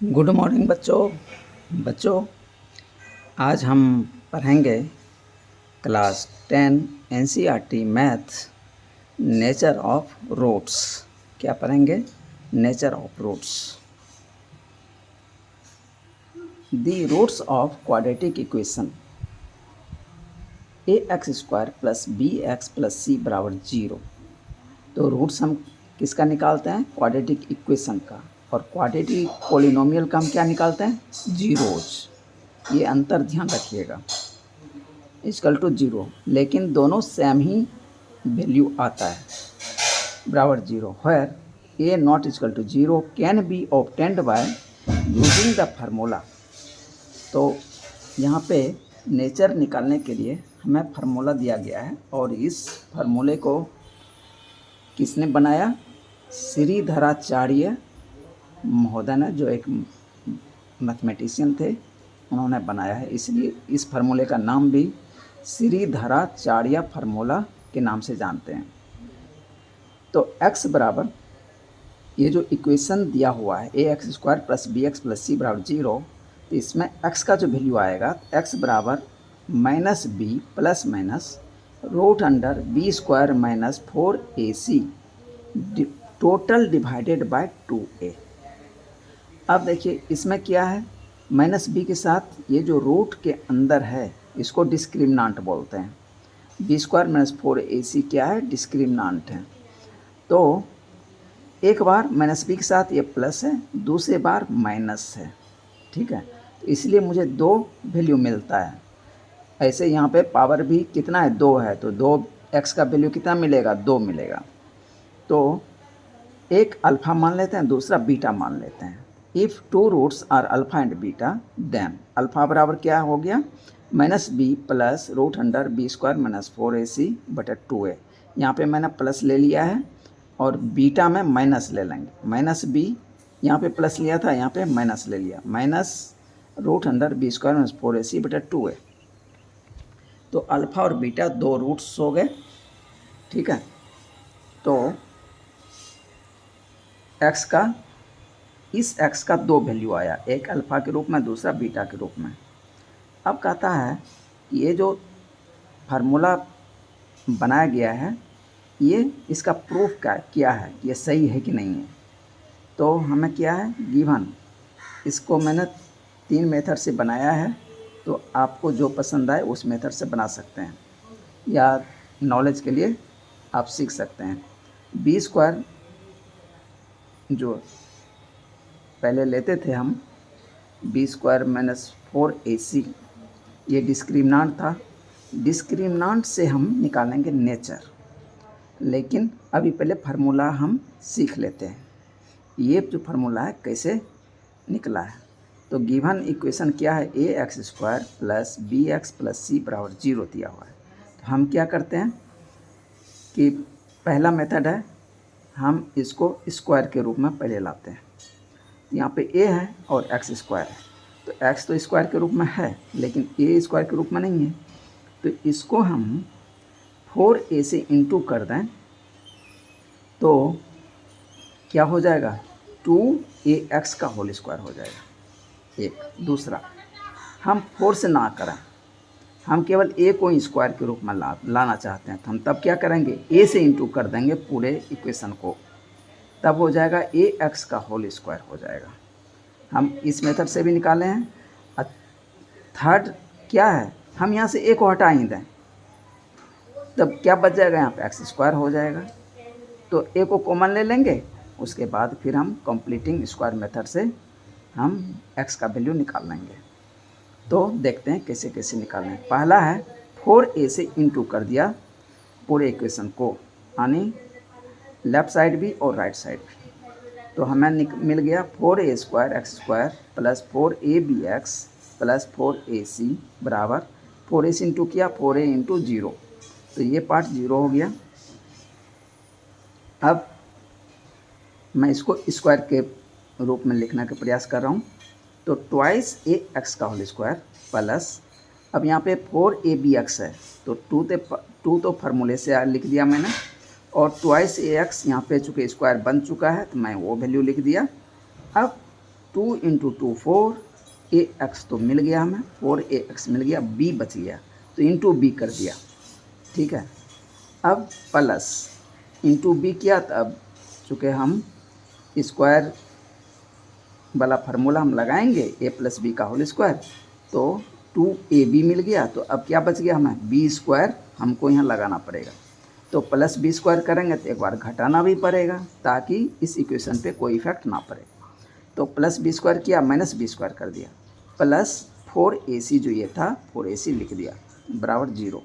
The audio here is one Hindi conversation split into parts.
गुड मॉर्निंग बच्चों आज हम पढ़ेंगे class 10 NCERT math nature of roots. क्या पढ़ेंगे? Nature of roots. The roots of quadratic equation ax² plus bx plus c बराबर 0। तो रूट्स हम किसका निकालते हैं? क्वाड्रेटिक इक्वेशन का। और क्वाड्रेटिक पॉलिनोमियल का हम क्या निकालते हैं? जीरोज। ये अंतर ध्यान रखिएगा। इक्वल टू 0, लेकिन दोनों सेम ही वैल्यू आता है, बराबर 0। Where a not equal to 0 can be obtained by using the formula. तो यहाँ पे नेचर निकालने के लिए हमें फार्मूला दिया गया है, और इस फार्मूले को किसने बनाया? श्रीधराचार्य महोदय ने, जो एक मैथमेटिशियन थे, उन्होंने बनाया है। इसलिए इस फार्मूले का नाम भी श्रीधराचार्य फार्मूला के नाम से जानते हैं। तो x बराबर, ये जो इक्वेशन दिया हुआ है ax² plus bx plus c बराबर 0, तो इसमें x का जो वैल्यू आएगा, x बराबर -b plus minus √b² minus 4ac total divided by 2a। अब देखिए इसमें क्या है, -b के साथ ये जो रूट के अंदर है इसको डिस्क्रिमिनांट बोलते हैं। b² माइनस 4ac क्या है? डिस्क्रिमिनांट है। तो एक बार -b के साथ ये प्लस है, दूसरे बार माइनस है, ठीक है। तो इसलिए मुझे 2 वैल्यू मिलता है। ऐसे यहाँ पे पावर भी कितना है? 2 है, तो 2x का वैल्यू कितना मिलेगा? 2 मिलेगा। तो एक अल्फ़ा मान लेते हैं, दूसरा बीटा मान लेते हैं। If two roots are alpha and beta, then alpha बराबर क्या हो गया? -b plus √b² minus 4ac बटा 2a। यहाँ पे मैंने प्लस ले लिया है, और बीटा में माइनस ले लेंगे। -b यहाँ पे प्लस लिया था, यहाँ पे माइनस ले लिया, माइनस √b² माइनस 4ac बटा 2a। तो अल्फ़ा और बीटा 2 रूट्स हो गए, ठीक है। तो x का, इस x का 2 वैल्यू आया, एक अल्फ़ा के रूप में, दूसरा बीटा के रूप में। अब कहता है कि ये जो फार्मूला बनाया गया है, ये इसका प्रूफ क्या है, ये सही है कि नहीं है। तो हमें क्या है गिवन, इसको मैंने 3 मेथड से बनाया है, तो आपको जो पसंद आए उस मेथड से बना सकते हैं, या नॉलेज के लिए आप सीख सकते हैं। b² जो पहले लेते थे हम, b² माइनस 4ac, ये डिस्क्रिमिनांट था। डिस्क्रिमिनांट से हम निकालेंगे नेचर, लेकिन अभी पहले फार्मूला हम सीख लेते हैं। ये जो फार्मूला है कैसे निकला है, तो गिवन इक्वेशन क्या है? ax² plus bx plus c बराबर 0 दिया हुआ है। तो हम क्या करते हैं कि पहला मेथड है, हम इसको स्क्वायर के रूप में पहले लाते हैं। यहाँ पे a है और x² है, तो x तो स्क्वायर के रूप में है, लेकिन a स्क्वायर के रूप में नहीं है। तो इसको हम 4a से इंटू कर दें, तो क्या हो जाएगा? 2ax का होल स्क्वायर हो जाएगा। एक दूसरा, हम 4 से ना करें, हम केवल a को स्क्वायर के रूप में लाना चाहते हैं, तो हम तब क्या करेंगे? a से इंटू कर देंगे पूरे इक्वेशन को, तब हो जाएगा ax का होल स्क्वायर हो जाएगा। हम इस मेथड से भी निकाले हैं। थर्ड क्या है, हम यहाँ से a को हटा ही दें, तब क्या बच जाएगा? यहाँ पे x² हो जाएगा। तो a को कॉमन ले लेंगे, उसके बाद फिर हम कंप्लीटिंग स्क्वायर मेथड से हम x का वैल्यू निकाल लेंगे। तो देखते हैं कैसे कैसे निकालना है। पहला है 4a से इंटू कर दिया पूरे इक्वेशन को, यानी लेफ़्ट साइड भी और राइट साइड भी। तो हमें मिल गया 4a² x² plus 4abx plus 4ac बराबर 4a इंटू किया, 4a इंटू 0, तो ये पार्ट 0 हो गया। अब मैं इसको स्क्वायर के रूप में लिखने का प्रयास कर रहा हूँ। तो ट्वाइस ax का होल स्क्वायर प्लस, अब यहाँ पे 4abx है, तो 2 तो फार्मूले से लिख दिया मैंने, और ट्वाइस ax यहाँ पे चूँकि स्क्वायर बन चुका है, तो मैं वो वैल्यू लिख दिया। अब 2 इंटू 2 4, ए एक्स तो मिल गया हमें, 4ax मिल गया, बी बच गया तो इंटू बी कर दिया, ठीक है। अब प्लस इंटू बी किया, तो अब चूँकि हम स्क्वायर वाला फार्मूला हम लगाएंगे ए प्लस बी का होल स्क्वायर, तो 2ab मिल गया, तो अब क्या बच गया हमें, बी स्क्वायर हमको यहाँ लगाना पड़ेगा। तो प्लस बी स्क्वायर करेंगे तो एक बार घटाना भी पड़ेगा ताकि इस इक्वेशन पे कोई इफेक्ट ना पड़े। तो प्लस बी स्क्वायर किया, माइनस बी स्क्वायर कर दिया, प्लस 4ac जो ये था 4ac लिख दिया बराबर 0।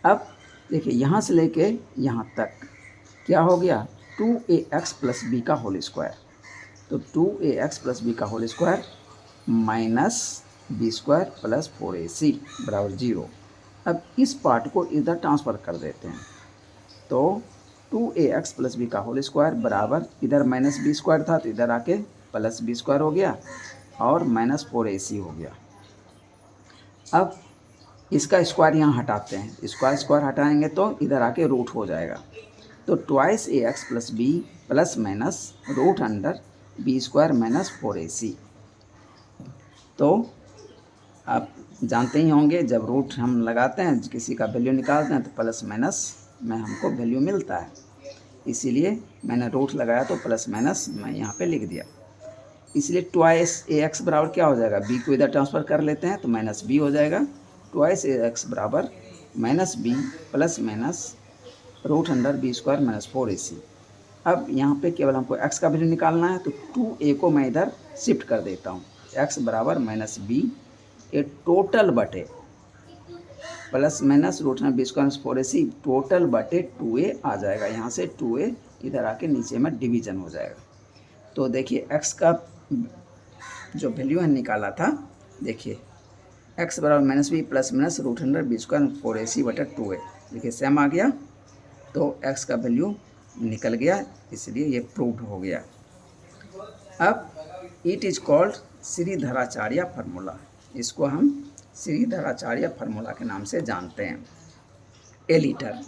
अब देखिए यहाँ से लेके यहाँ तक क्या हो गया, 2ax प्लस बी का होल स्क्वायर, तो 2ax प्लस बी का whole square minus b square plus 4ac बराबर 0। अब इस पार्ट को इधर ट्रांसफ़र कर देते हैं, तो 2ax प्लस बी का होल स्क्वायर बराबर, इधर माइनस बी स्क्वायर था तो इधर आके प्लस बी स्क्वायर हो गया और माइनस 4ac हो गया। अब इसका स्क्वायर यहाँ हटाते हैं, स्क्वायर हटाएंगे तो इधर आके रूट हो जाएगा, तो twice ax plus b plus minus root under B square minus 4ac। तो आप जानते ही होंगे जब रूट हम लगाते हैं, किसी का वैल्यू निकालते हैं तो प्लस माइनस में हमको वैल्यू मिलता है, इसीलिए मैंने रूट लगाया तो प्लस माइनस मैं यहाँ पे लिख दिया। इसलिए ट्वाइस ax बराबर क्या हो जाएगा, b को इधर ट्रांसफ़र कर लेते हैं तो माइनस b हो जाएगा, ट्वाइस ax बराबर minus b plus minus root under B square minus 4ac। अब यहाँ पे केवल हमको x का वैल्यू निकालना है, तो 2a को मैं इधर शिफ्ट कर देता हूँ, x बराबर माइनस बी ए टोटल बटे plus minus root under B square minus 4ac, total बटे 2a आ जाएगा, यहाँ से 2a इधर आके नीचे में डिवीजन हो जाएगा। तो देखिए x का जो वैल्यू है निकाला था, देखिए x बराबर minus B plus minus root under B square 4ac बटा 2a, देखिए सेम आ गया, तो x का वैल्यू निकल गया, इसलिए ये प्रूव्ड हो गया। अब it is called Shridharacharya formula, इसको हम श्रीधराचार्य फार्मूला के नाम से जानते हैं, ए लीटर।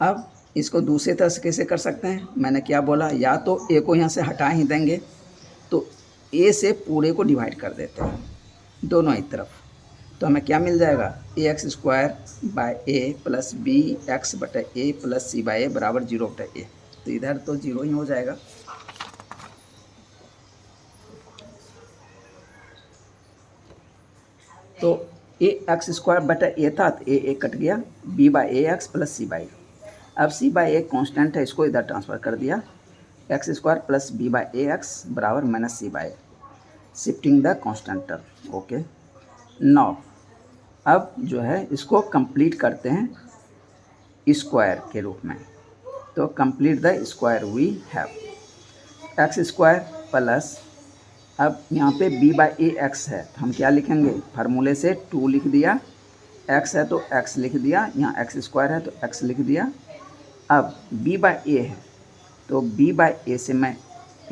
अब इसको दूसरे तरह से कैसे कर सकते हैं, मैंने क्या बोला, या तो ए को यहाँ से हटा ही देंगे, तो ए से पूरे को डिवाइड कर देते हैं दोनों ही तरफ, तो हमें क्या मिल जाएगा, a x square by a plus b x बटा ए प्लस सी बाय ए बराबर 0 बटा ए, तो इधर तो 0 ही हो जाएगा। तो ए एक्स स्क्वायर बटा ए था तो ए कट गया, B by A X plus C by, अब सी बाई ए कॉन्स्टेंट है, इसको इधर ट्रांसफ़र कर दिया, x square plus b by A x बराबर minus c by, shifting the constant term, okay. Now अब जो है इसको कंप्लीट करते हैं स्क्वायर के रूप में, तो complete the square we have X square plus, अब यहाँ पे b बाई ए एक्स है तो हम क्या लिखेंगे, फार्मूले से 2 लिख दिया, x है तो x लिख दिया, यहाँ एक्स स्क्वायर है तो x लिख दिया। अब b बाई ए है तो b बाई ए से मैं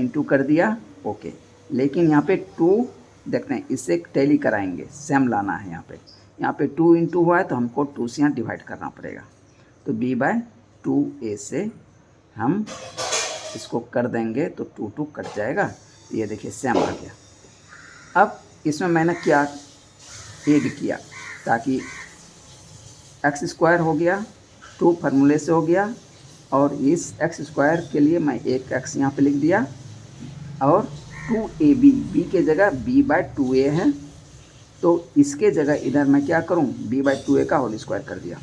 इंटू कर दिया, ओके, लेकिन यहाँ पे 2 देखते हैं, इससे टैली कराएंगे, सेम लाना है, यहाँ पे 2 इंटू हुआ है तो हमको 2 से यहाँ डिवाइड करना पड़ेगा, तो b बाय 2a से हम इसको कर देंगे तो 2 2 कट जाएगा, ये देखिए सेम आ गया। अब इसमें मैंने क्या ऐड किया, ताकि एक्स स्क्वायर हो गया, 2 फार्मूले से हो गया, और इस एक्स स्क्वायर के लिए मैं एक एक्स यहाँ पे लिख दिया, और 2ab, बी के जगह b बाय 2a है, तो इसके जगह इधर मैं क्या करूँ, b बाय 2a का होल स्क्वायर कर दिया,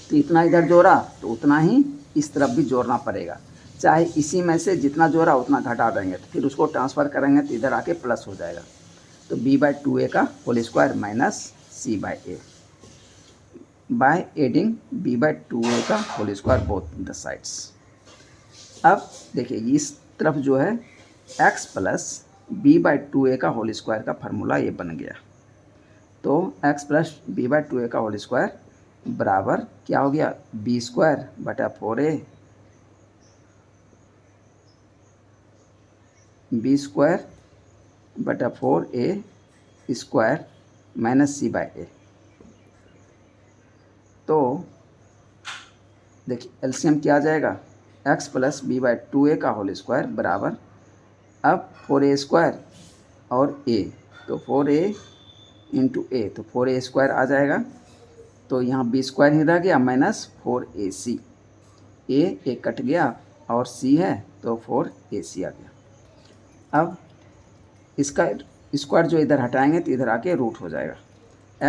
तो इतना इधर जोड़ा तो उतना ही इस तरफ भी जोड़ना पड़ेगा, चाहे इसी में से जितना जोड़ा उतना घटा देंगे, तो फिर उसको ट्रांसफ़र करेंगे तो इधर आके प्लस हो जाएगा, तो b बाय 2a का whole square minus c by A, by adding b by 2a का whole square both the sides. अब देखिए इस तरफ जो है x plus b by 2a का होल स्क्वायर का फार्मूला ये बन गया, तो x plus b by 2a का होल स्क्वायर बराबर क्या हो गया, b स्क्वायर बटा 4a, बी स्क्वायर बटा 4a स्क्वायर माइनस सी बाय ए। तो देखिए एलसीएम क्या आ जाएगा, x plus b bye 2a का होल स्क्वायर बराबर, अब 4a² और a, तो 4a इंटू ए, तो 4a² आ जाएगा। तो यहाँ b² ही रह गया माइनस 4ac, ए कट गया और c है तो 4ac आ गया। अब इसका स्क्वायर जो इधर हटाएंगे तो इधर आके रूट हो जाएगा।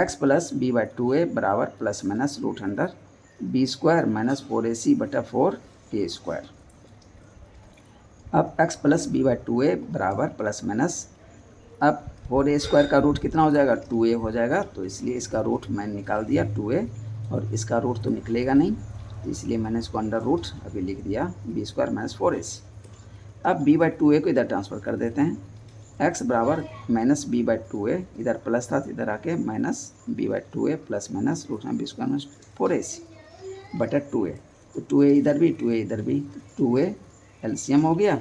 x plus B by 2a बराबर plus minus root under b² minus 4ac बटा 4a²। अब x plus B by 2a बराबर प्लस माइनस, अब 4a² का रूट कितना हो जाएगा, 2a हो जाएगा, तो इसलिए इसका रूट मैंने निकाल दिया 2a, और इसका रूट तो निकलेगा नहीं, तो इसलिए मैंने इसको अंडर रूट अभी लिख दिया b² माइनस 4ac। अब b बाई 2a को इधर ट्रांसफ़र कर देते हैं। x बराबर माइनस b बाई 2a, इधर प्लस था तो इधर आके minus b by 2a plus minus root में b² माइनस 4ac बटा 2a, तो 2a इधर भी 2a इधर भी, तो 2a एलसीएम हो गया।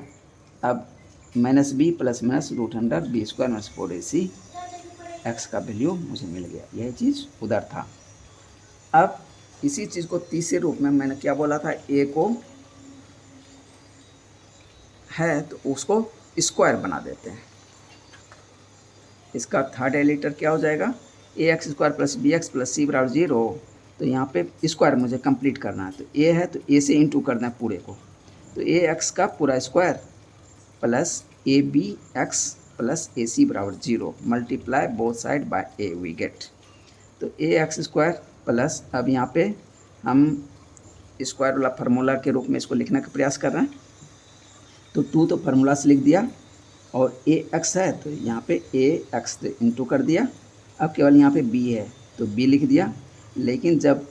अब minus b plus minus root under b² minus 4ac, x का वैल्यू मुझे मिल गया। यह चीज़ उधर था। अब इसी चीज़ को तीसरे रूप में मैंने क्या बोला था, a को है तो उसको स्क्वायर बना देते हैं। इसका थर्ड एलिटर क्या हो जाएगा, ax² plus bx plus c बराबर 0। तो यहाँ पे स्क्वायर मुझे कंप्लीट करना है, तो a है तो a से इंटू करना है पूरे को, तो ax का पूरा square plus abx plus ac बराबर 0 multiply both side by a we get. तो ax² प्लस, अब यहाँ पे हम स्क्वायर वाला फार्मूला के रूप में इसको लिखने का प्रयास कर रहे हैं, तो 2 तो फार्मूला से लिख दिया, और ax है तो यहाँ पे ax से इंटू कर दिया। अब केवल यहाँ पे b है तो b लिख दिया, लेकिन जब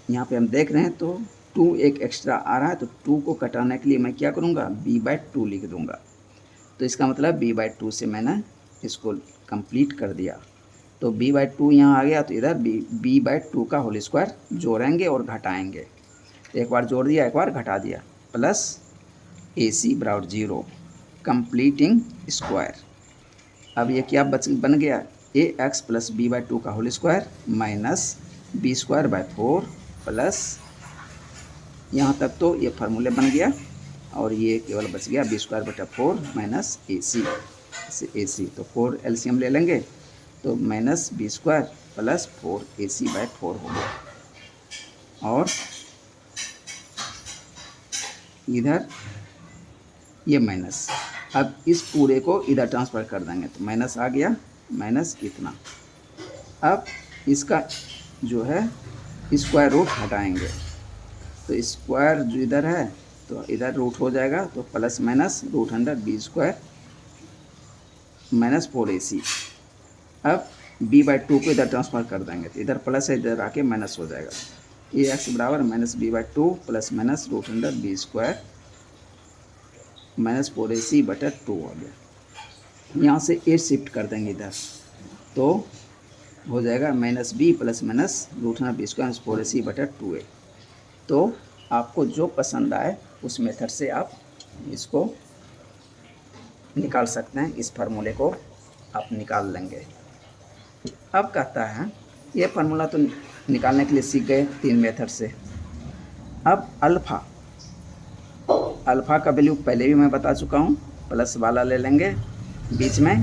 यहाँ पे हम देख रहे हैं तो 2 एक एक्स्ट्रा आ रहा है, तो 2 को कटाने के लिए मैं क्या करूँगा, b बाई 2 लिख दूँगा। तो इसका मतलब b बाई 2 से मैंने इसको कंप्लीट कर दिया। तो b बाई 2 यहाँ आ गया, तो इधर b बाई 2 का होल स्क्वायर जोड़ेंगे और घटाएंगे। एक बार जोड़ दिया, एक बार घटा दिया, प्लस ac बराबर 0 कंप्लीटिंग स्क्वायर। अब ये क्या बन गया, ax प्लस b बाई 2 का whole square minus b² by 4 plus, यहाँ तक तो ये फार्मूले बन गया, और ये केवल बच गया b² बटा 4 माइनस ac, तो 4 एलसीएम ले लेंगे, तो minus b² plus 4ac by 4 हो गया। और इधर ये माइनस, अब इस पूरे को इधर ट्रांसफ़र कर देंगे, तो माइनस आ गया, माइनस इतना। अब इसका जो है स्क्वायर रूट हटाएंगे, तो स्क्वायर जो इधर है तो इधर रूट हो जाएगा, तो plus minus root under b² minus 4ac। अब b बाई 2 को इधर ट्रांसफ़र कर देंगे, तो इधर प्लस है, इधर आके माइनस हो जाएगा। ax बराबर minus b by 2 plus minus root under b² minus 4ac बटा 2 हो गया। यहाँ से a शिफ्ट कर देंगे इधर, तो हो जाएगा minus b plus minus root under b² minus 4ac बटा 2a। तो आपको जो पसंद आए उस मेथड से आप इसको निकाल सकते हैं, इस फार्मूले को आप निकाल लेंगे। अब कहता है, ये फार्मूला तो निकालने के लिए सीख गए 3 मेथड से। अब अल्फ़ा का वैल्यू पहले भी मैं बता चुका हूँ, प्लस वाला ले लेंगे बीच में,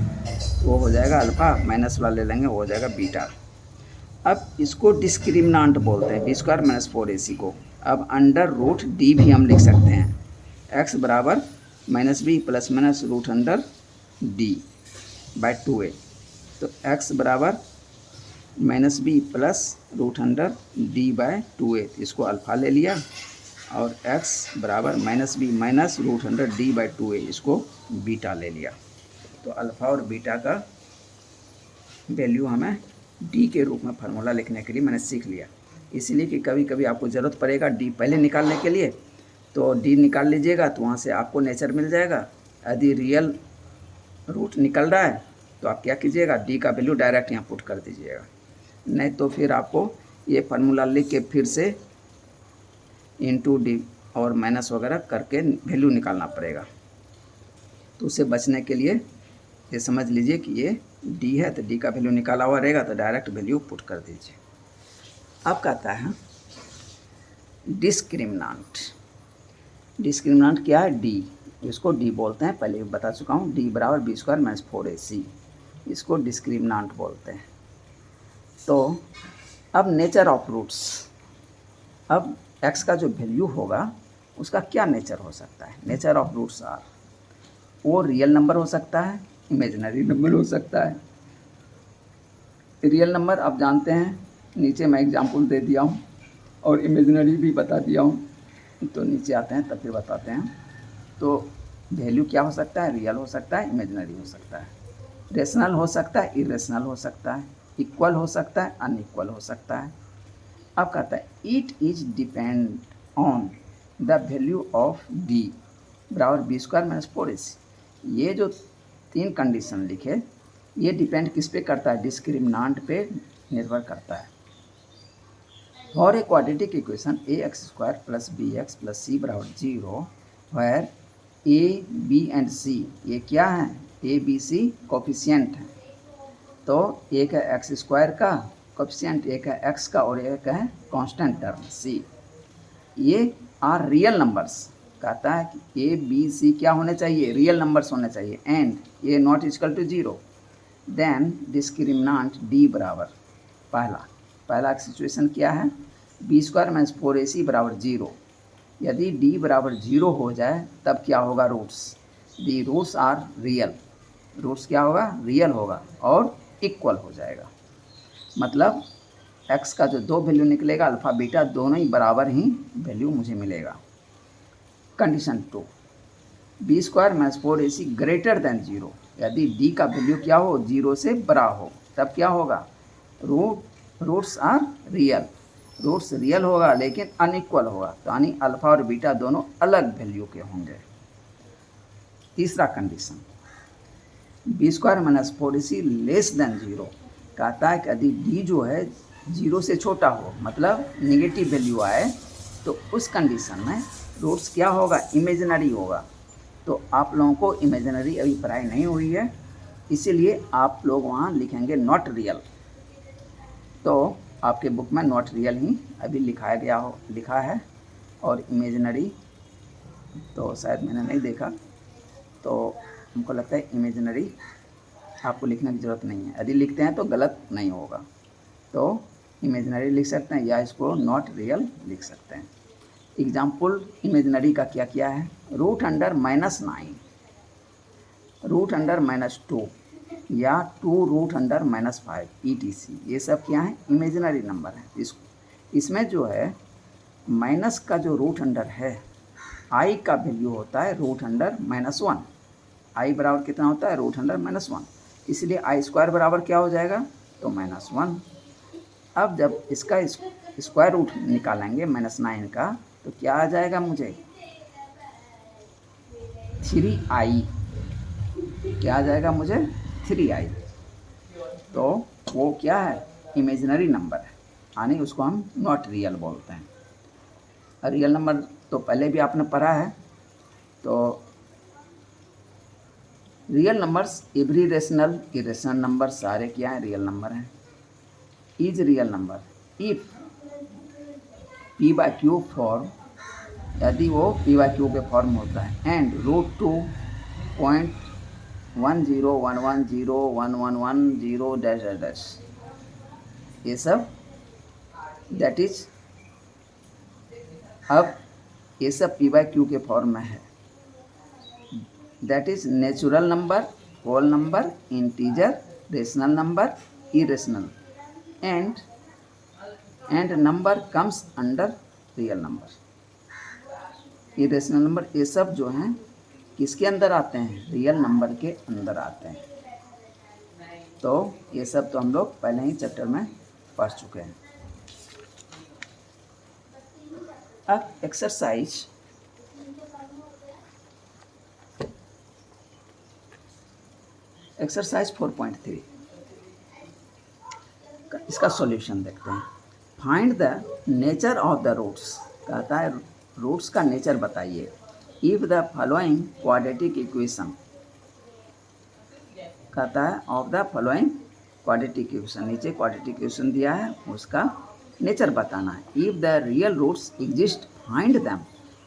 वो हो जाएगा अल्फ़ा, माइनस वाला ले लेंगे, वो हो जाएगा बीटा। अब इसको डिस्क्रिमिनेंट बोलते हैं, b² माइनस 4ac को। अब अंडर रूट d भी हम लिख सकते हैं, x बराबर minus b plus minus root under d by 2a। तो x बराबर minus b plus root under d by 2a, इसको अल्फ़ा ले लिया, और x बराबर minus b minus root under d by 2a, इसको बीटा ले लिया। तो अल्फ़ा और बीटा का वैल्यू हमें d के रूप में फार्मूला लिखने के लिए मैंने सीख लिया। इसलिए कि कभी कभी आपको ज़रूरत पड़ेगा d पहले निकालने के लिए, तो d निकाल लीजिएगा, तो वहाँ से आपको नेचर मिल जाएगा। यदि रियल रूट निकल रहा है तो आप क्या कीजिएगा, d का वैल्यू डायरेक्ट यहाँ पुट कर दीजिएगा, नहीं तो फिर आपको ये फार्मूला लिख के फिर से इंटू d और माइनस वगैरह करके वैल्यू निकालना पड़ेगा। तो उससे बचने के लिए ये समझ लीजिए कि ये d है, तो d का वैल्यू निकाला हुआ रहेगा, तो डायरेक्ट वैल्यू पुट कर दीजिए। अब कहता है डिस्क्रिमिनेंट। डिस्क्रिमिनेंट क्या है, d, इसको डी बोलते हैं, पहले भी बता चुका हूँ। डी बराबर बी स्क्वायर माइनस 4ac, इसको डिस्क्रिमिनांट बोलते हैं। तो अब नेचर ऑफ रूट्स, अब x का जो वैल्यू होगा उसका क्या नेचर हो सकता है। नेचर ऑफ रूट्स आर, वो रियल नंबर हो सकता है, इमेजिनरी नंबर हो सकता है। रियल नंबर आप जानते हैं, नीचे मैं एग्जाम्पल दे दिया हूँ, और इमेजिनरी भी बता दिया हूँ, तो नीचे आते हैं तब फिर बताते हैं। तो वैल्यू क्या हो सकता है, रियल हो सकता है, इमेजिनरी हो सकता है, रेशनल हो सकता है, इरेशनल हो सकता है, इक्वल हो सकता है, अनइक्वल हो सकता है। अब कहता है it is depend on the value of D बराबर बी स्क्वायर माइनस 4ac। ये जो 3 कंडीशन लिखे, ये डिपेंड किस पे करता है, डिस्क्रिमिनांट पे निर्भर करता है। For a quadratic equation a x square plus b x plus c बराबर 0 where a b and c, ये क्या है, ए बी सी कोफिशिएंट है। तो एक है एक्स स्क्वायर का कोफिशिएंट, एक है एक्स का और एक है कांस्टेंट टर्म सी। ये आर रियल नंबर्स, कहता है कि ए बी सी क्या होने चाहिए, रियल नंबर्स होने चाहिए, and a not equal to 0। Then discriminant D बराबर, पहला सिचुएशन क्या है, बी स्क्वायर माइनस 4ac बराबर 0। यदि डी बराबर 0 हो जाए तब क्या होगा, roots, the roots are real, roots क्या होगा, रियल होगा और इक्वल हो जाएगा। मतलब x का जो 2 वैल्यू निकलेगा, अल्फ़ा बीटा दोनों ही बराबर ही वैल्यू मुझे मिलेगा। Condition 2, B square minus 4ac greater than 0। यदि d का वैल्यू क्या हो, 0 से बड़ा हो, तब क्या होगा, roots are real, roots real होगा लेकिन अनइक्वल होगा, तो यानी अल्फ़ा और बीटा दोनों अलग वैल्यू के होंगे। तीसरा condition, B square minus 4ac less than 0, कहता है कि यदि डी जो है 0 से छोटा हो, मतलब नेगेटिव वैल्यू आए, तो उस कंडीशन में रूट्स क्या होगा, इमेजिनरी होगा। तो आप लोगों को इमेजिनरी अभी पढ़ाई नहीं हुई है, इसीलिए आप लोग वहाँ लिखेंगे नॉट रियल। तो आपके बुक में नॉट रियल ही अभी लिखा है, और इमेजिनरी तो शायद मैंने नहीं देखा, तो हमको लगता है इमेजिनरी आपको लिखने की ज़रूरत नहीं है। यदि लिखते हैं तो गलत नहीं होगा, तो इमेजिनरी लिख सकते हैं या इसको नॉट रियल लिख सकते हैं। एग्जाम्पल इमेजिनरी का क्या क्या है, रूट अंडर -9, रूट अंडर -2 या 2 रूट अंडर -5 ETC, ये सब क्या है, इमेजिनरी नंबर है। इसमें जो है माइनस का जो रूट अंडर है, i का वैल्यू होता है रूट अंडर -1, i बराबर कितना होता है, रूट अंडर -1, इसलिए i स्क्वायर बराबर क्या हो जाएगा, तो -1। अब जब इसका स्क्वायर रूट निकालेंगे -9 का, तो क्या आ जाएगा मुझे, 3i, क्या आ जाएगा मुझे, 3i। तो वो क्या है, इमेजिनरी नंबर है, यानी उसको हम नॉट रियल बोलते हैं। रियल नंबर तो पहले भी आपने पढ़ा है। तो real numbers, every rational irrational number सारे क्या हैं, रियल नंबर हैं। Is real number if p by Q form, यदि वो p बाई क्यू के फॉर्म होता है, एंड √2.101101110 ये सब, दैट इज, अब ये सब p बाई क्यू के फॉर्म में है, that is natural number, whole number, integer, rational number, irrational, and number comes under real number. Irrational number ये सब जो हैं किसके अंदर आते हैं, रियल नंबर के अंदर आते हैं। तो ये सब तो हम लोग पहले ही चैप्टर में पढ़ चुके हैं। अब एक्सरसाइज एक्सरसाइज 4.3, इसका सॉल्यूशन देखते हैं। Find the nature of the roots, कहता है रूट्स का नेचर बताइए। If the following quadratic equation, कहता है of the following quadratic equation, नीचे क्वाड्रेटिक इक्वेशन दिया है, उसका नेचर बताना है। If the real roots exist find them,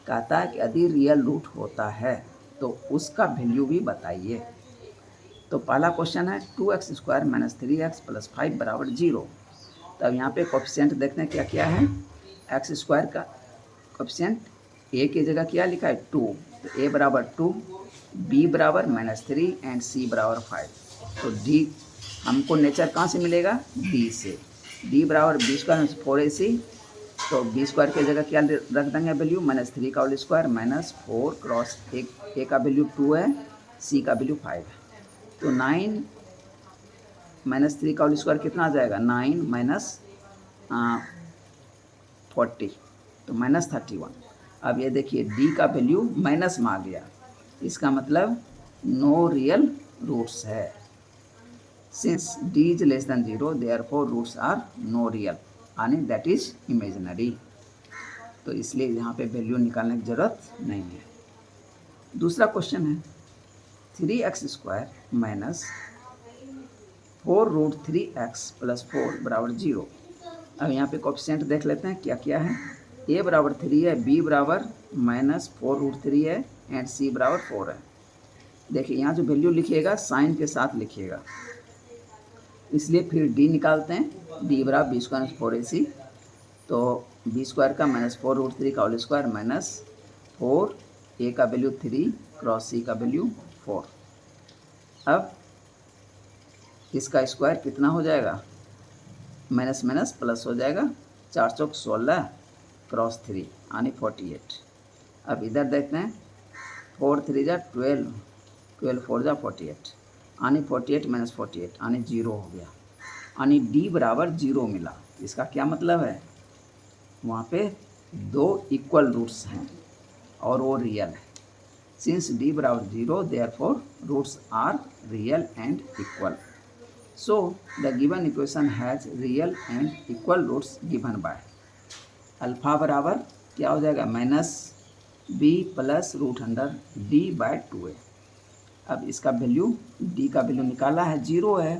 कहता है कि यदि रियल रूट होता है तो उसका वैल्यू भी बताइए। तो पहला क्वेश्चन है 2x² माइनस 3x प्लस 5 बराबर 0। तो अब यहाँ पे कोफिशिएंट देखते हैं क्या क्या है। x² का कोफिशिएंट a की जगह क्या लिखा है 2, तो a बराबर 2, b बराबर -3 एंड c बराबर 5। तो d हमको नेचर कहाँ से मिलेगा, d से। d बराबर b² 4ac, तो b² की जगह क्या रख देंगे वैल्यू, -3 का whole square minus 4 cross a का वैल्यू 2 है, c का वैल्यू 5 है। तो 9 -3 का होल स्क्वायर कितना आ जाएगा, 9 माइनस 40, तो -31। अब ये देखिए d का वैल्यू माइनस में आ गया, इसका मतलब नो रियल रूट्स है। Since d is less than 0 therefore roots are no real यानी दैट इज इमेजिनरी। तो इसलिए यहाँ पे वैल्यू निकालने की ज़रूरत नहीं है। दूसरा क्वेश्चन है 3x² माइनस 4√3x प्लस 4 बराबर 0। अब यहाँ पे कोफिशिएंट देख लेते हैं क्या क्या है। a बराबर 3 है, b बराबर -4√3 है एंड c बराबर 4 है। देखिए यहाँ जो वैल्यू लिखिएगा साइन के साथ लिखिएगा, इसलिए फिर d निकालते हैं। d बराबर b² 4ac, तो b² का -4√3 का होल स्क्वायर माइनस 4, a का वैल्यू 3 क्रॉस c का वैल्यू 4। अब इसका स्क्वायर कितना हो जाएगा, माइनस माइनस प्लस हो जाएगा, 4 चौक 16 क्रॉस 3 यानी 48। अब इधर देखते हैं 4 3 जा 12, 12 4 जा 48 यानी 48 माइनस 48 यानी 0 हो गया, यानी d बराबर 0 मिला। इसका क्या मतलब है, वहाँ पे दो इक्वल रूट्स हैं और वो रियल है। सिंस d बराबर 0 therefore roots are real and equal. So the given equation has real and equal roots given by alpha बराबर क्या हो जाएगा, -b प्लस √100d/2a। अब इसका वैल्यू d का वैल्यू निकाला है 0 है,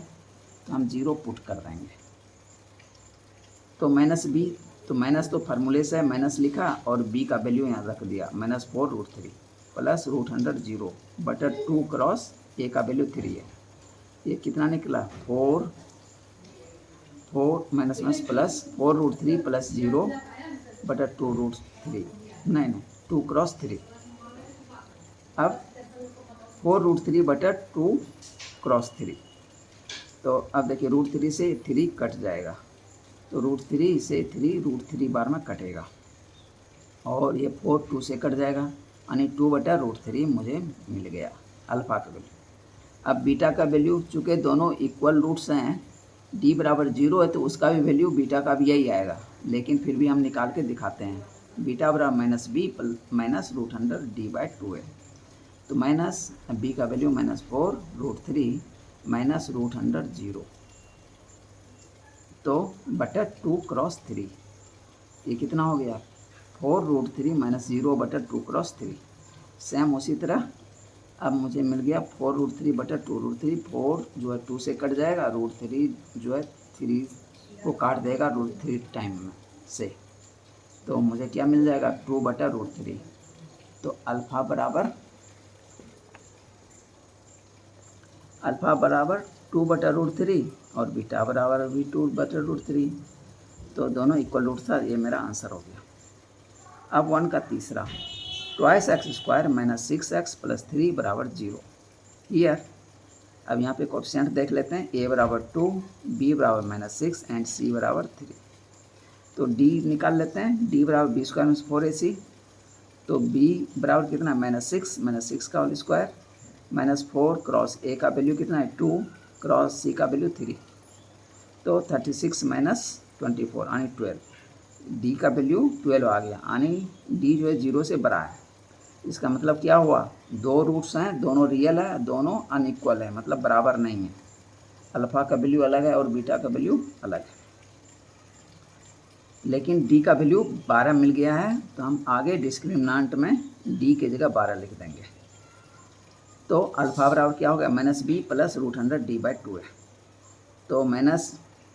तो हम 0 पुट कर देंगे। तो -b, तो माइनस तो फार्मूले से माइनस लिखा और b का वैल्यू यहाँ रख दिया, -4√3 प्लस √100 0 बटर 2 क्रॉस a का वैल्यू 3 है। ये कितना निकला 4 माइनस माइनस प्लस 4√3 प्लस 0 बटा 2√3, नहीं 2 क्रॉस 3। अब 4√3 बटा 2 क्रॉस 3, तो अब देखिए √3 से 3 कट जाएगा, तो √3 से 3 √3 बार में कटेगा और ये 4 2 से कट जाएगा यानी 2 बटा √3 मुझे मिल गया अल्फ़ा का वैल्यू। अब बीटा का वैल्यू, चूँकि दोनों इक्वल रूट्स हैं, d बराबर 0 है तो उसका भी वैल्यू बीटा का भी यही आएगा, लेकिन फिर भी हम निकाल के दिखाते हैं। बीटा बराबर -b माइनस √100d/2 है, तो माइनस b का वैल्यू -4√3 माइनस √100 0, तो बटा 2 क्रॉस 3, ये कितना हो गया 4√3 माइनस 0 बटा 2 क्रॉस 3। सेम उसी तरह अब मुझे मिल गया 4√3 बटा 2√3, 4 जो है 2 से कट जाएगा, √3 जो है 3 को काट देगा √3 टाइम में से, तो मुझे क्या मिल जाएगा 2 बटा √3। तो अल्फ़ा बराबर 2 बटा √3 और बीटा बराबर भी 2 बटा √3, तो दोनों इक्वल रूट था, ये मेरा आंसर हो गया। अब 1 का तीसरा 2x² माइनस 6x प्लस 3 बराबर 0 हियर। अब यहाँ पे कोफिशिएंट देख लेते हैं, a बराबर 2, b बराबर -6 एंड c बराबर 3। तो d निकाल लेते हैं, d बराबर b² 4ac, तो b बराबर कितना -6 का whole square minus 4 cross a का वैल्यू कितना है 2 क्रॉस c का वैल्यू 3, तो 36 माइनस 24 यानी 12, d का वैल्यू 12 आ गया, यानी d जो है 0 से बड़ा है। इसका मतलब क्या हुआ, दो रूट्स हैं, दोनों रियल है, दोनों अनइक्वल है, मतलब बराबर नहीं है। अल्फ़ा का वैल्यू अलग है और बीटा का वैल्यू अलग है, लेकिन d का वैल्यू 12 मिल गया है, तो हम आगे डिस्क्रिमिनेंट में d की जगह 12 लिख देंगे। तो अल्फ़ा बराबर क्या हो गया -b प्लस √100d/2 है, तो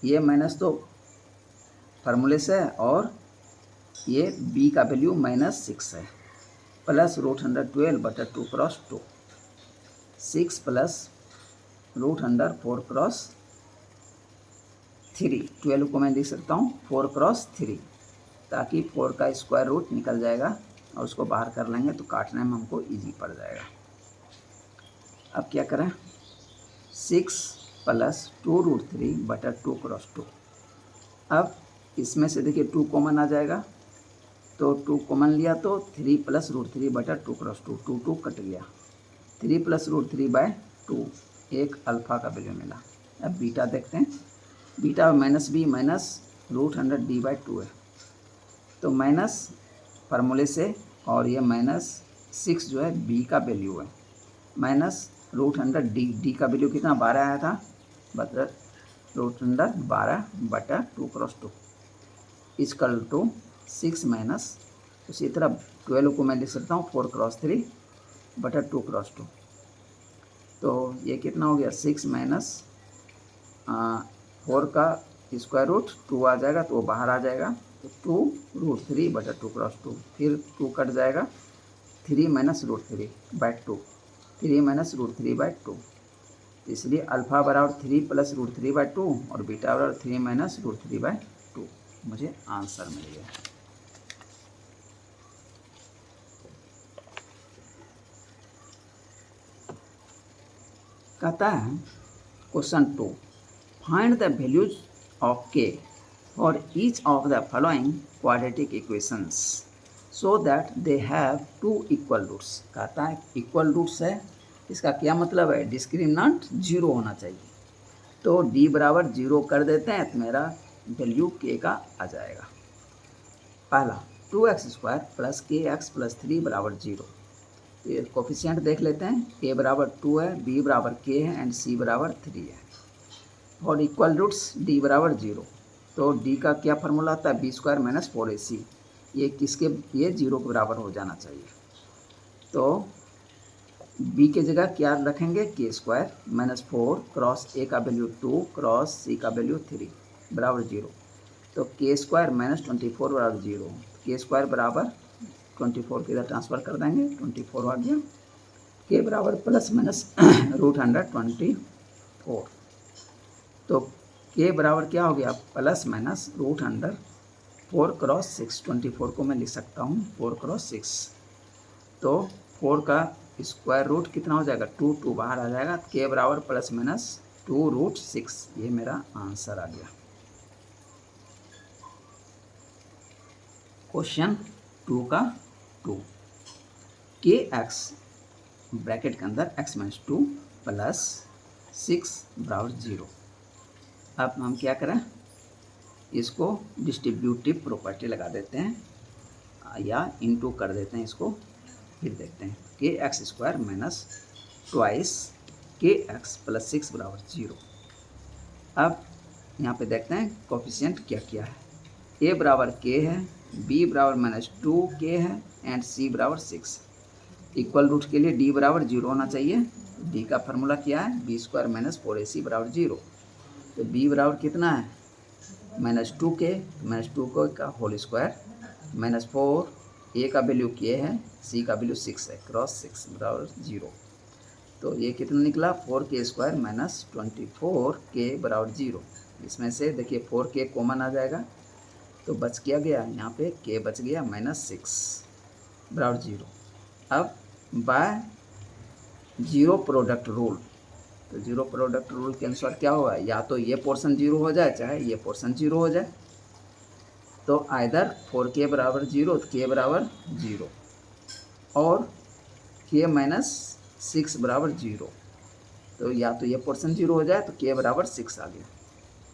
ये माइनस तो फार्मूले से है और ये b का वैल्यू -6 है, प्लस रूट अंडर 12 बटा 2 cross 2, 6 plus root under 4 cross 3, 12 को मैं लिख सकता हूँ 4 क्रॉस 3, ताकि 4 का स्क्वायर रूट निकल जाएगा और उसको बाहर कर लेंगे तो काटने में हमको इजी पड़ जाएगा। अब क्या करें, 6 प्लस 2 रूट 3 बटा 2 क्रॉस 2। अब इसमें से देखिए 2 कॉमन आ जाएगा, तो 2 कॉमन लिया तो 3 प्लस रूट 3 बटा 2 क्रॉस 2, 2 2 कट गया, 3 प्लस रूट 3 बाय 2, एक अल्फ़ा का वैल्यू मिला। अब बीटा देखते हैं, beta minus B minus root under D by 2 है, तो माइनस फार्मूले से, और ये माइनस 6 जो है बी का वैल्यू है, minus root under D, D का वैल्यू कितना 12 आया था, बता रूट अंडर 12 बटा 2 क्रॉस 2 इजकल टू 6 माइनस, उसी तरह 12 को मैं लिख सकता हूँ 4 क्रॉस 3 बटा 2 क्रॉस 2, तो ये कितना हो गया 6 माइनस 4 का स्क्वायर रूट 2 आ जाएगा, तो वो बाहर आ जाएगा, तो 2 रूट 3 बटा 2 क्रॉस 2, फिर 2 कट जाएगा, 3 minus root 3 by 2, 3 minus root 3 by 2, इसलिए अल्फ़ा बराबर 3 प्लस रूट 3 बाई 2 और बीटा बराबर 3 माइनस रूट 3 बाई 2, मुझे आंसर मिल गया। कहता है question 2, find the values of k for each of the following quadratic equations so that they have 2 equal roots. कहता है इक्वल रूट्स है, इसका क्या मतलब है, डिस्क्रिमिनेंट 0 होना चाहिए, तो d बराबर 0 कर देते हैं तो मेरा वैल्यू k का आ जाएगा। पहला 2x² प्लस kx प्लस 3 बराबर 0, ये कोफिशिएंट देख लेते हैं, a बराबर 2 है, b बराबर k है एंड c बराबर 3 है। और इक्वल रूट्स d बराबर 0, तो d का क्या फार्मूला आता है, b² माइनस 4ac, ये किसके, ये 0 के बराबर हो जाना चाहिए, तो b के जगह क्या रखेंगे, k² माइनस 4 क्रॉस a का वैल्यू 2 क्रॉस c का वैल्यू 3 बराबर 0, तो k² माइनस 24 बराबर 0, k² बराबर 24 के इधर ट्रांसफ़र कर देंगे, 24 आ गया, k बराबर प्लस माइनस रूट अंडर 24, तो k बराबर क्या हो गया, plus minus root under 4 cross 6, 24 को मैं लिख सकता हूँ 4 क्रॉस 6, तो 4 का स्क्वायर रूट कितना हो जाएगा, 2 2 बाहर आ जाएगा, k बराबर प्लस माइनस 2 रूट 6, ये मेरा आंसर आ गया। क्वेश्चन 2 का 2, के एक्स ब्रैकेट के अंदर x माइनस 2 प्लस 6 बराबर 0। अब हम क्या करें, इसको डिस्ट्रीब्यूटिव प्रॉपर्टी लगा देते हैं या इनटू कर देते हैं इसको, फिर देखते हैं, kx² minus twice kx plus 6 बराबर 0। अब यहाँ पे देखते हैं कोफिशिएंट क्या क्या है, a बराबर k है, b बराबर माइनस 2k है एंड c बराबर 6। इक्वल रूट के लिए d बराबर 0 होना चाहिए, d का फार्मूला क्या है, b² माइनस 4ac बराबर 0, तो b बराबर कितना है, माइनस 2k, माइनस 2k का होल स्क्वायर माइनस 4, a का वैल्यू k है, c का वैल्यू 6 है, क्रॉस 6 बराबर 0, तो ये कितना निकला, 4k² माइनस 24k बराबर 0। इसमें से देखिए 4k कॉमन आ जाएगा, तो बच क्या गया, यहाँ पे k बच गया माइनस 6 बराबर 0। अब बाय जीरो प्रोडक्ट रूल, तो जीरो प्रोडक्ट रूल के अनुसार क्या होगा, या तो ये पोर्शन 0 हो जाए चाहे ये पोर्शन 0 हो जाए, तो आइदर 4k बराबर 0 तो k बराबर 0 और k माइनस 6 बराबर 0, तो या तो ये पोर्शन 0 हो जाए तो k बराबर 6 आ गया,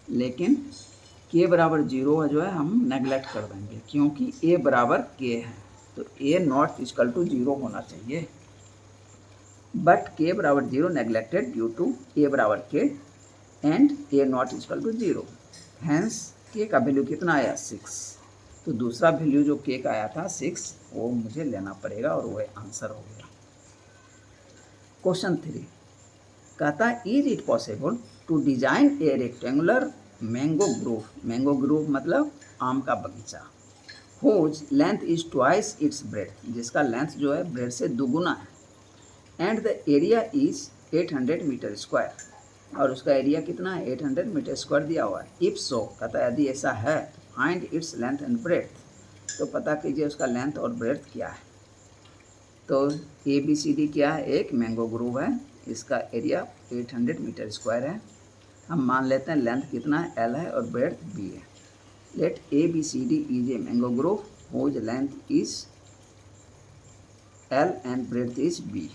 लेकिन k बराबर 0 जो है हम नेगलेक्ट कर देंगे क्योंकि a बराबर k है, तो a नॉट इक्वल टू 0 होना चाहिए, बट k बराबर 0 नेगलेक्टेड ड्यू टू a बराबर k and a not equal to 0, hence k का वैल्यू कितना आया 6, तो दूसरा वैल्यू जो k का आया था 6 वो मुझे लेना पड़ेगा और वो आंसर हो गया। क्वेश्चन 3 कहता है is it possible to design a rectangular mango grove, mango grove मतलब आम का बगीचा, whose length is twice its breadth, जिसका लेंथ जो है ब्रेथ से दुगुना है, and the area is 800 metre square, और उसका एरिया कितना है 800 मीटर स्क्वायर दिया हुआ है। इफ सो, कहता है यदि ऐसा है, find its length and breadth, तो पता कीजिए उसका लेंथ और ब्रेथ क्या है। तो ए बी सी डी क्या है, एक मैंगो ग्रोव है, इसका एरिया 800 मीटर स्क्वायर है, हम मान लेते हैं लेंथ कितना है एल है और ब्रेथ बी है। Let A B C D is a mango grove whose length is L and breadth is B,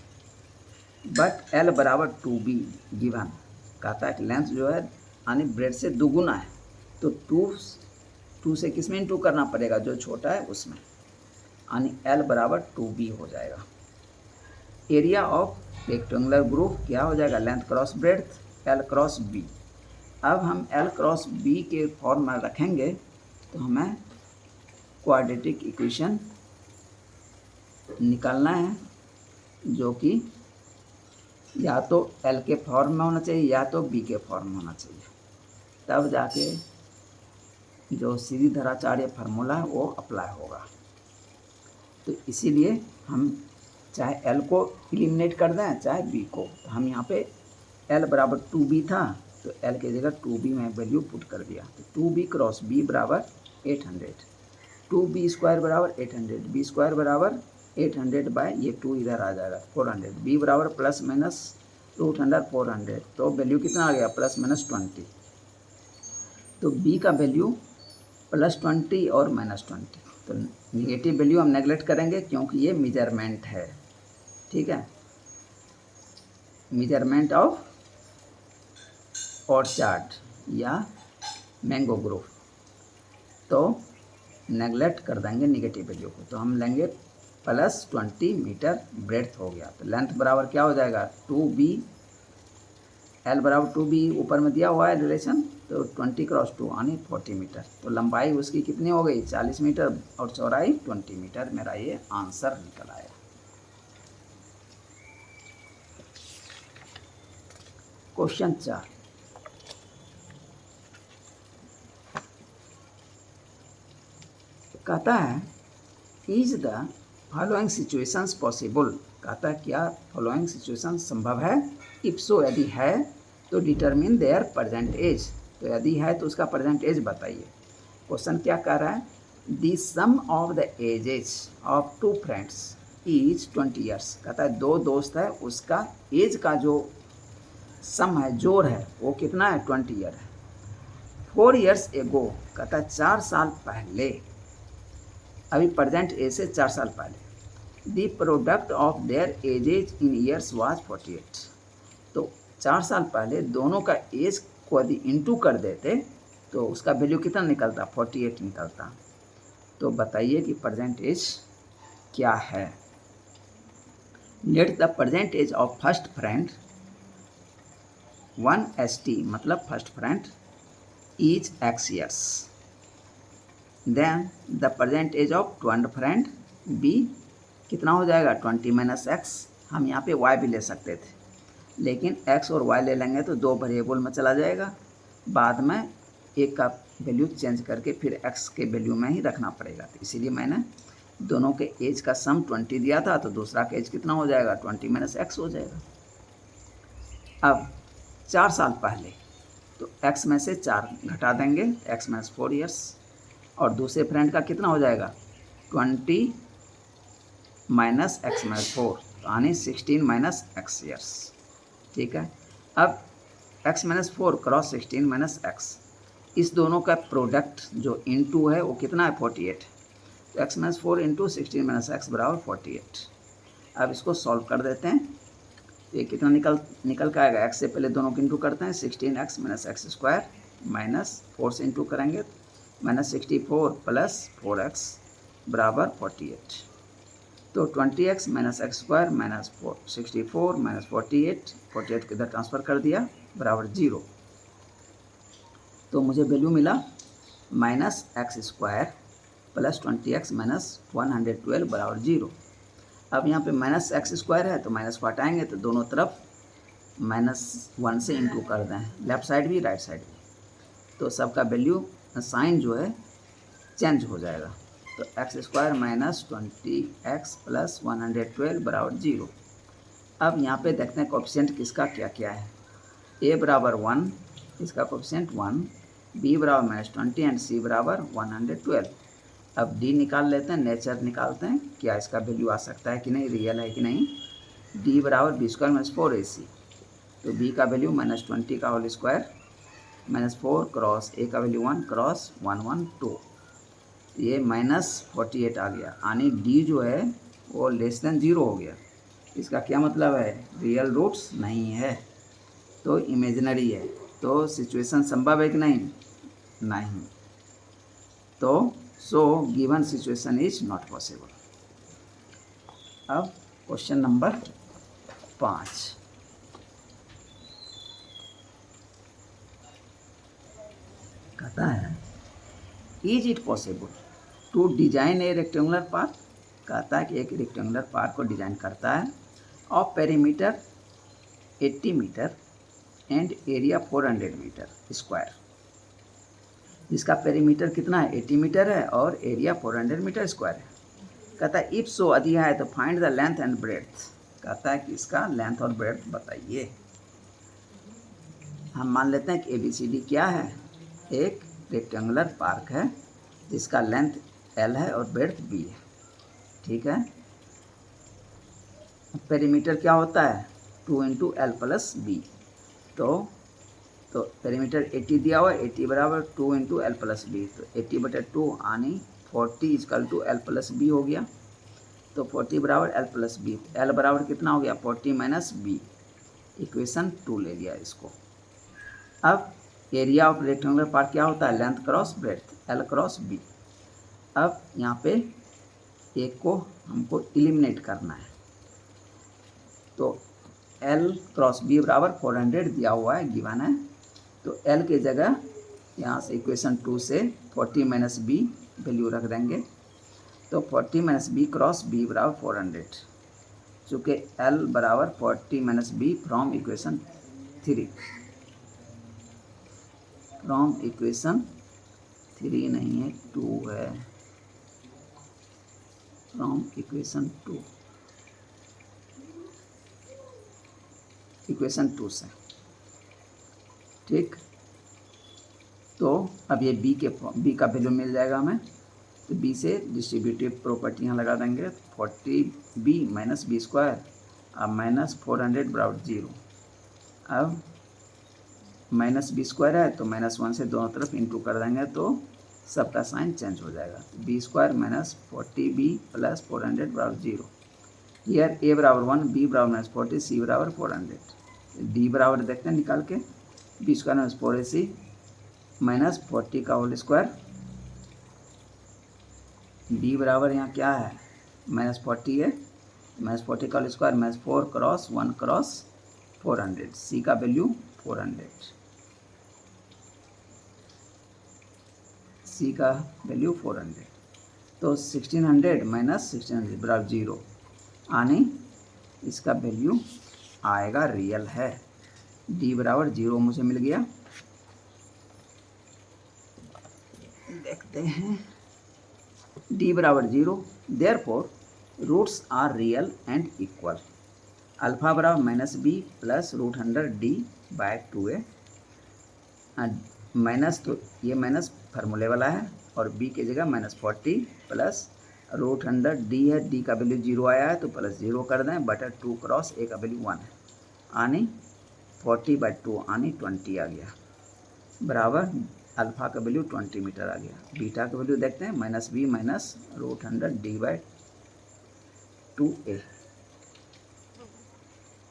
but L बराबर 2b गिवन, कहता है कि लेंथ जो है यानी ब्रेथ से दुगुना है, तो टू से किस में इंटू करना पड़ेगा, जो छोटा है उसमें, यानी एल बराबर 2b हो जाएगा। एरिया ऑफ रेक्टेंगुलर ग्रुप क्या हो जाएगा, length cross breadth L cross B. अब हम एल क्रॉस बी के फॉर्म में रखेंगे तो हमें क्वाड्रेटिक इक्वेशन निकालना है, जो कि या तो एल के फॉर्म में होना चाहिए या तो बी के फॉर्म में होना चाहिए, तब जाके जो श्रीधराचार्य फार्मूला है वो अप्लाई होगा। तो इसीलिए हम चाहे एल को एलिमिनेट कर दें चाहे बी को, तो हम यहाँ पे एल बराबर 2b था तो एल की जगह 2b में वैल्यू पुट कर दिया, तो 2b क्रॉस b बराबर 800, 2b स्क्वायर बराबर 800, b स्क्वायर बराबर 800 बाय ये 2 इधर आ जाएगा 400, b बराबर प्लस माइनस रूट अंडर 400, तो वैल्यू कितना आ गया प्लस माइनस 20। तो b का वैल्यू प्लस 20 और माइनस 20, तो निगेटिव वैल्यू हम नेगलेक्ट करेंगे क्योंकि ये मेजरमेंट है, ठीक है, मेजरमेंट ऑफ ऑर्चार्ड या मैंगो ग्रोव, तो नेगलेक्ट कर देंगे निगेटिव वैल्यू को, तो हम लेंगे प्लस 20 मीटर ब्रेड्थ हो गया। तो लेंथ बराबर क्या हो जाएगा 2b, एल बराबर 2b ऊपर में दिया हुआ है रिलेशन, तो 20 क्रॉस 2 यानी 40 मीटर, तो लंबाई उसकी कितनी हो गई 40 मीटर और चौड़ाई 20 मीटर, मेरा ये आंसर निकल आया। क्वेश्चन 4, कहता है is the following situations possible, कहता है क्या फॉलोइंग सिचुएशन संभव है, इफ सो यदि है तो डिटरमिन देयर प्रेजेंट एज, तो यदि है तो उसका प्रेजेंट एज बताइए। क्वेश्चन क्या कह रहा है, the sum of the ages of 2 friends is 20 years, कहता है 2 दोस्त है उसका एज का जो सम है जोड़ है वो कितना है 20 ईयर है। 4 ईयर्स एगो, कहता है 4 साल पहले, अभी प्रेजेंट एज से 4 साल पहले, the product of their edges in years was 48, तो 4 साल पहले दोनों का एज को यदि इंटू कर देते तो उसका वैल्यू कितना निकलता 48 निकलता। तो बताइए कि प्रेजेंट एज क्या है। Let the present age of first friend 1st मतलब first friend is x years, then the present age of twenty friend b कितना हो जाएगा 20 माइनस x, हम यहाँ पे y भी ले सकते थे लेकिन x और y ले लेंगे तो 2 वेरिएबल में चला जाएगा, बाद में एक का वैल्यू चेंज करके फिर x के वैल्यू में ही रखना पड़ेगा, तो इसीलिए मैंने दोनों के एज का सम 20 दिया था, तो दूसरा का एज कितना हो जाएगा 20 माइनस x हो जाएगा। अब 4 साल पहले तो x में से 4 घटा देंगे, x माइनस 4 ईयर्स, और दूसरे फ्रेंड का कितना हो जाएगा 20 माइनस x माइनस 4, यानी 16 माइनस x ईयर्स, ठीक है। अब x minus 4 cross 16 minus x, इस दोनों का प्रोडक्ट जो इनटू है वो कितना है 48, तो x minus 4 into 16 minus x बराबर 48। अब इसको सॉल्व कर देते हैं, ये कितना निकल के आएगा, x से पहले दोनों को इंटू करते हैं 16x minus x square minus 4 से इंटू करेंगे माइनस 64 प्लस 4x बराबर 48, तो 20x minus x square minus 64 minus 48 को इधर ट्रांसफ़र कर दिया बराबर 0, तो मुझे वैल्यू मिला minus x square plus 20x minus 112 बराबर 0। अब यहाँ पे माइनस एक्स स्क्वायर है तो माइनस को हटाएंगे तो दोनों तरफ -1 से इंटू कर दें, लेफ्ट साइड भी राइट साइड भी, तो सबका वैल्यू साइन जो है चेंज हो जाएगा। तो x square minus 20x plus 112 बराबर 0। अब यहाँ पे देखते हैं कोफिशिएंट किसका क्या क्या है। ए बराबर 1, इसका कोफिशिएंट 1, बी बराबर -20 एंड सी बराबर 112। अब डी निकाल लेते हैं, नेचर निकालते हैं, क्या इसका वैल्यू आ सकता है कि नहीं, रियल है कि नहीं। डी बराबर बी स्क्वायर माइनस 4ac, तो बी का वैल्यू -20 का होल स्क्वायर -4 क्रॉस ए का वैल्यू 1 क्रॉस 112, ये -48 आ गया, यानी डी जो है वो लेस देन 0 हो गया। इसका क्या मतलब है, रियल रूट्स नहीं है तो इमेजिनरी है। तो सिचुएशन संभव है कि नहीं, नहीं। तो so given situation is not possible. अब क्वेश्चन नंबर 5, कहता है is it possible to design a rectangular park. कहता है कि एक रेक्टेंगुलर पार्क को डिजाइन करता है of perimeter 80 metre and area 400 metre square, जिसका पेरीमीटर कितना है 80 मीटर है और एरिया 400 मीटर स्क्वायर है। कहता है इफ सो यदि है तो find the length and breadth. कहता है कि इसका लेंथ और ब्रेड्थ बताइए। हम मान लेते हैं कि ABCD क्या है, एक रेक्टेंगुलर पार्क है जिसका लेंथ L है और ब्रेड्थ B है, ठीक है। पेरीमीटर क्या होता है 2 × L + B, तो पेरीमीटर 80 दिया हुआ है, 80 बराबर 2 × L + B, तो 80/2 यानी 40 = L + B हो गया। तो 40 बराबर L + B, L बराबर कितना हो गया 40 - B, इक्वेशन 2 ले लिया इसको। अब एरिया ऑफ रेक्टेंगुलर पार्क क्या होता है, length cross breadth, L cross B। अब यहाँ पे एक को हमको एलिमिनेट करना है, तो L क्रॉस B बराबर 400 दिया हुआ है, गिवन है। तो L के जगह यहाँ से इक्वेशन 2 से 40 - B वैल्यू रख देंगे, तो 40 - B क्रॉस B बराबर 400, चूँकि L बराबर 40 - B from equation 3, from equation 3 नहीं है 2 है, फ्रॉम इक्वेशन 2, इक्वेशन 2 से, ठीक। तो अब ये B का वैल्यू मिल जाएगा हमें, तो B से डिस्ट्रीब्यूटिव प्रॉपर्टी यहाँ लगा देंगे, 40B - B स्क्वायर, अब -400 बराबर 0। अब -B स्क्वायर है तो -1 से दोनों तरफ इंटू कर देंगे तो सबका साइन चेंज हो जाएगा। B स्क्वायर -40B + 400 बराबर 0। हियर A बराबर 1, B बराबर -40, C बराबर 400। D बराबर देखते हैं निकाल के, B स्क्वायर - 4AC -40 का होल स्क्वायर, D बराबर यहाँ क्या है -40 है, -40 का whole square -4 cross 1 cross 400, C का वैल्यू 400, C का वैल्यू 400, तो 1600 - 1600 बराबर 0, यानी इसका वैल्यू आएगा रियल है। D बराबर 0 मुझे मिल गया। देखते हैं D बराबर 0, therefore roots are real and equal. Alpha बराबर -B + √100D/2a, माइनस तो ये माइनस फार्मूले वाला है और B की जगह -40 + √100D है, D का वैल्यू 0 आया है तो +0 कर दें, बटा 2 क्रॉस A का वैल्यू 1 है, यानी 40/2 यानी 20 आ गया, बराबर अल्फा का वैल्यू 20 मीटर आ गया। बीटा का वैल्यू देखते हैं -B - √100D/2a,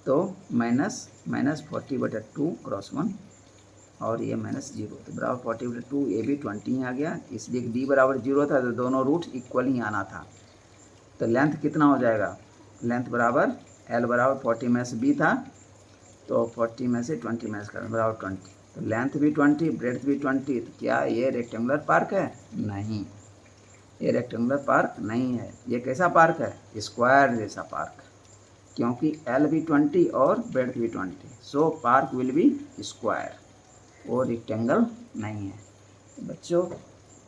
तो -40/2 क्रॉस 1 और ये -0, तो बराबर 40/2, ये भी 20 ही आ गया, इसलिए D बराबर 0 था तो दोनों रूट इक्वल ही आना था। तो लेंथ कितना हो जाएगा, लेंथ बराबर L बराबर 40 - B था, तो 40 में से 20 माइनस करना बराबर 20, तो लेंथ भी 20 ब्रेड्थ भी 20, तो क्या ये रेक्टेंगुलर पार्क है, नहीं, ये रेक्टेंगुलर पार्क नहीं है। ये कैसा पार्क है, स्क्वायर जैसा पार्क, क्योंकि L भी 20 और ब्रेड्थ भी 20, सो पार्क विल बी स्क्वायर, वो रेक्टेंगल नहीं है। बच्चों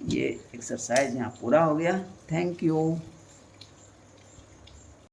ये एक्सरसाइज यहाँ पूरा हो गया। Thank you.